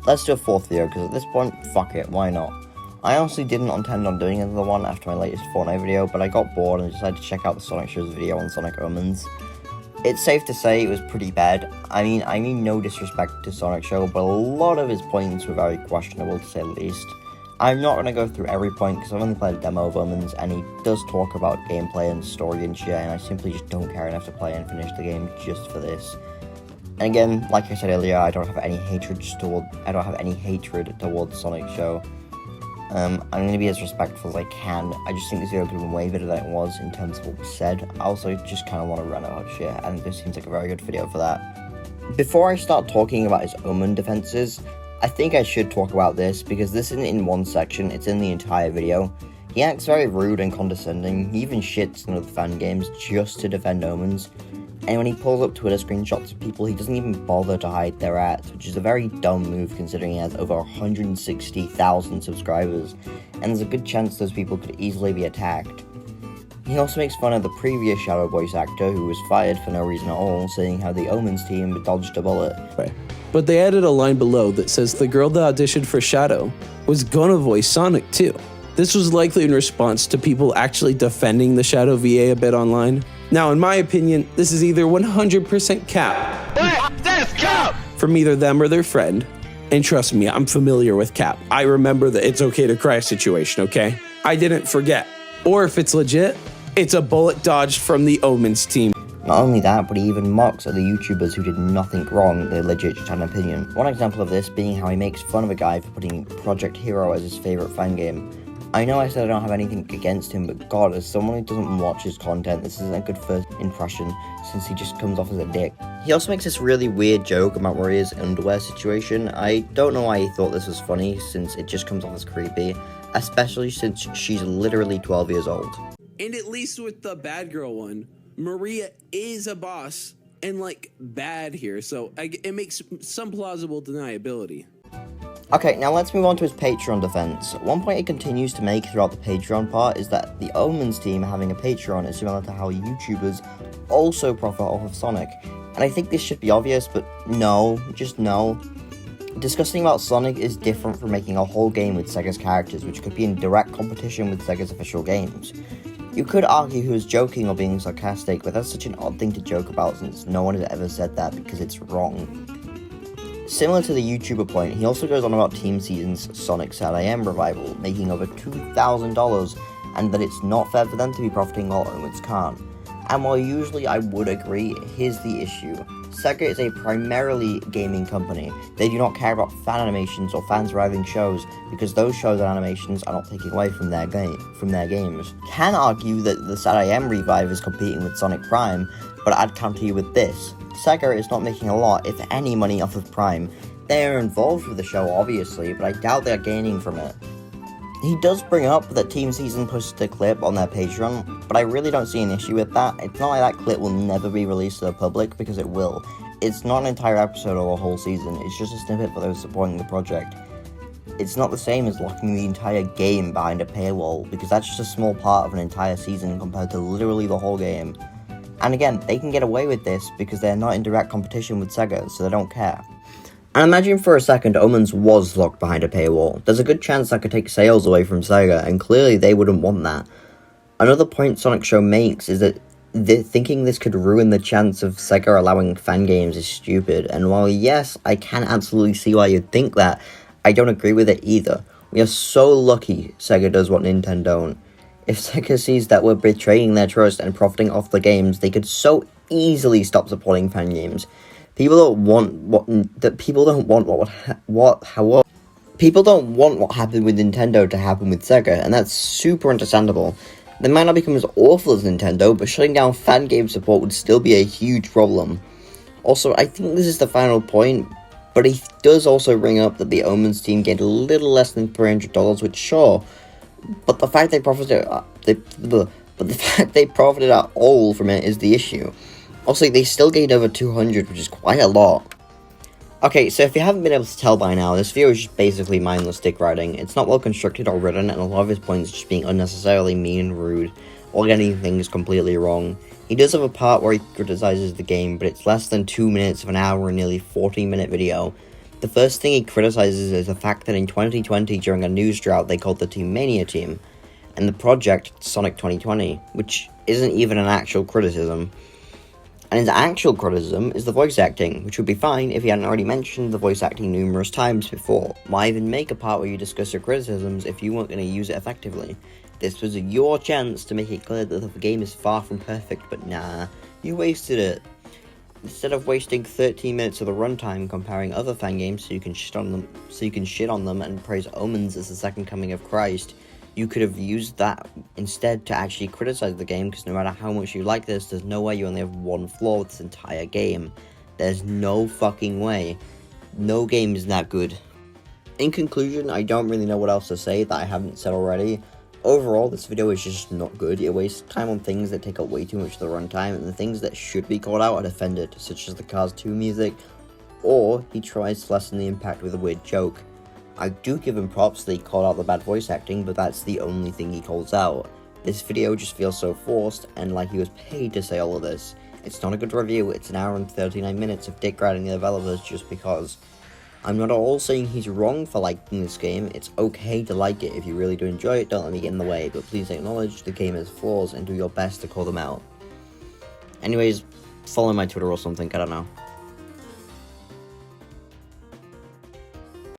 let's do a 4th video, because at this point, fuck it, why not? I honestly didn't intend on doing another one after my latest Fortnite video, but I got bored and decided to check out the Sonic Show's video on Sonic Omens. It's safe to say it was pretty bad. I mean no disrespect to Sonic Show, but a lot of his points were very questionable, to say the least. I'm not going to go through every point, because I've only played a demo of Omens, and he does talk about gameplay and story and shit, and I simply just don't care enough to play and finish the game just for this. And again, like I said earlier, I don't have any hatred towards Sonic Show. I'm going to be as respectful as I can. I just think this video could have been way better than it was in terms of what was said. I also just kind of want to run out shit, and this seems like a very good video for that. Before I start talking about his Omen defenses, I think I should talk about this, because this isn't in one section, it's in the entire video. He acts very rude and condescending. He even shits in other fan games just to defend Omens. And when he pulls up Twitter screenshots of people, he doesn't even bother to hide their ads, which is a very dumb move considering he has over 160,000 subscribers, and there's a good chance those people could easily be attacked. He also makes fun of the previous Shadow voice actor, who was fired for no reason at all, saying how the Omens team dodged a bullet. But they added a line below that says the girl that auditioned for Shadow was gonna voice Sonic too. This was likely in response to people actually defending the Shadow VA a bit online. Now, in my opinion, this is either 100% cap. That's cap! From either them or their friend. And trust me, I'm familiar with cap. I remember the it's okay to cry situation, okay? I didn't forget. Or if it's legit, it's a bullet dodged from the Omens team. Not only that, but he even mocks other YouTubers who did nothing wrong, they legit just had an opinion. One example of this being how he makes fun of a guy for putting Project Hero as his favourite fan game. I know I said I don't have anything against him, but god, as someone who doesn't watch his content, this isn't a good first impression, since he just comes off as a dick. He also makes this really weird joke about Maria's underwear situation. I don't know why he thought this was funny, since it just comes off as creepy, especially since she's literally 12 years old. And at least with the bad girl one, Maria is a boss and like bad here, so it makes some plausible deniability. Okay, now let's move on to his Patreon defense. One point he continues to make throughout the Patreon part is that the Omens team having a Patreon is similar to how YouTubers also profit off of Sonic. And I think this should be obvious, but no, just no. Discussing about Sonic is different from making a whole game with Sega's characters, which could be in direct competition with Sega's official games. You could argue he was joking or being sarcastic, but that's such an odd thing to joke about since no one has ever said that because it's wrong. Similar to the YouTuber point, he also goes on about Team Season's Sonic Sad I Am revival, making over $2,000, and that it's not fair for them to be profiting while Omens can't. And while usually I would agree, here's the issue. Sega is a primarily gaming company. They do not care about fan animations or fan-driving shows, because those shows and animations are not taking away from their games. Can argue that the Sad I Am revive is competing with Sonic Prime, but I'd counter you with this. Sega is not making a lot, if any, money off of Prime. They are involved with the show, obviously, but I doubt they are gaining from it. He does bring up that Team Season posted a clip on their Patreon, but I really don't see an issue with that. It's not like that clip will never be released to the public, because it will. It's not an entire episode or a whole season, it's just a snippet for those supporting the project. It's not the same as locking the entire game behind a paywall, because that's just a small part of an entire season compared to literally the whole game. And again, they can get away with this because they're not in direct competition with Sega, so they don't care. And imagine for a second Omens was locked behind a paywall. There's a good chance that could take sales away from Sega, and clearly they wouldn't want that. Another point Sonic Show makes is that thinking this could ruin the chance of Sega allowing fan games is stupid, and while yes, I can absolutely see why you'd think that, I don't agree with it either. We are so lucky Sega does what Nintendo don't. If Sega sees that we're betraying their trust and profiting off the games, they could so easily stop supporting fan games. People don't want what happened with Nintendo to happen with Sega, and that's super understandable. They might not become as awful as Nintendo, but shutting down fan game support would still be a huge problem. Also, I think this is the final point, but he does also bring up that the Omens team gained a little less than $300, which sure, but the fact they profited at all from it is the issue. Also, they still gained over 200, which is quite a lot. Okay, so if you haven't been able to tell by now, this video is just basically mindless dick riding. It's not well constructed or written, and a lot of his points just being unnecessarily mean and rude, or getting things completely wrong. He does have a part where he criticizes the game, but it's less than 2 minutes of an hour and nearly 40-minute video. The first thing he criticizes is the fact that in 2020, during a news drought, they called the team Mania Team, and the project Sonic 2020, which isn't even an actual criticism. And his actual criticism is the voice acting, which would be fine if he hadn't already mentioned the voice acting numerous times before. Why even make a part where you discuss your criticisms if you weren't going to use it effectively? This was your chance to make it clear that the game is far from perfect, but nah, you wasted it. Instead of wasting 13 minutes of the runtime comparing other fan games so you can shit on them and praise Omens as the second coming of Christ, you could have used that instead to actually criticize the game, because no matter how much you like this, there's no way you only have one flaw with this entire game. There's no fucking way. No game is that good. In conclusion, I don't really know what else to say that I haven't said already. Overall, this video is just not good. It wastes time on things that take up way too much of the runtime, and the things that should be called out are defended, such as the Cars 2 music, or he tries to lessen the impact with a weird joke. I do give him props that he called out the bad voice acting, but that's the only thing he calls out. This video just feels so forced, and like he was paid to say all of this. It's not a good review, it's an hour and 39 minutes of dick riding the developers just because. I'm not at all saying he's wrong for liking this game. It's okay to like it. If you really do enjoy it, don't let me get in the way, but please acknowledge the game has flaws and do your best to call them out. Anyways, follow my Twitter or something, I don't know.